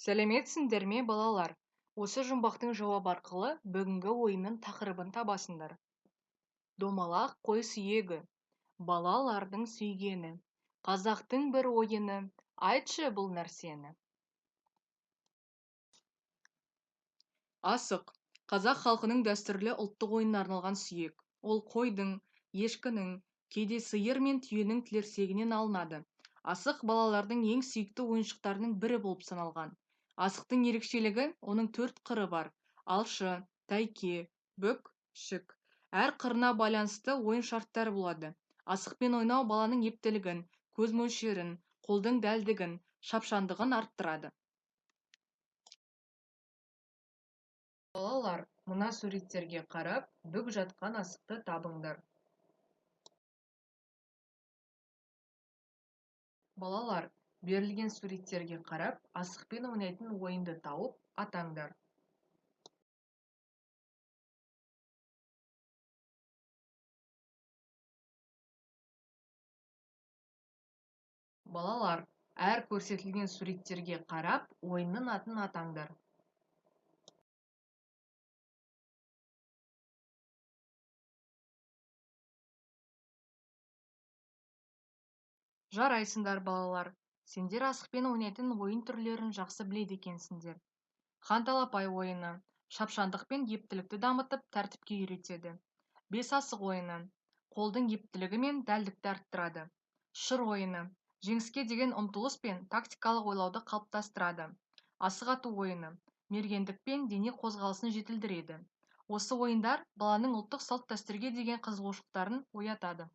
Сәлеметсіңдер ме, балалар? Осы жұмбақтың жауабы арқылы бүгінгі ойынның тақырыбын табасыңдар. Домалақ қой сүйегі, балалардың сүйгені, қазақтың бір ойыны, айтшы бұл нәрсені. Асық қазақ халқының дәстүрлі ұлттық ойынына арналған сүйек. Ол қойдың, ешкінің, кейде сиыр мен түйенің тілерсегінен алынады. Асық балалардың ең сүйікті ойыншықтарының бірі болып саналған. Асықтың ерекшелігі оның 4 қыры бар: алшы, тайке, бүк, шік. Әр қырына байланысты ойын шарттары болады. Асықпен ойнау баланың ептілігін, көз мөлшерін, қолдың дәлдігін, шапшаңдығын арттырады. Балалар, мына суреттерге қарап, бүк жатқан асықты табыңдар. Балалар, берілген суреттерге қарап, асықпен ойнайтын ойынды тауып, атаңдар. Балалар, әр көрсетілген суреттерге қарап, ойынның атын атаңдар. Жарайсыңдар, балалар. Сендер асықпен ойнайтын ойын түрлерін жақсы біледі екенсіңдер. Ханталапай ойыны шапшаңдық пен ептілікті дамытып, тәртіпке үйретеді. Бес асық ойыны қолдың ептілігі мен дәлдікті арттырады. Шыр ойыны жеңіске деген ұмтылыс пен тактикалық ойлауды қалыптастырады. Асық ату ойыны мергендік пен дене қозғалысын жетілдіреді. Осы ойындар баланың ұлттық салт-дәстүрге деген қызығушылықтарын оятады.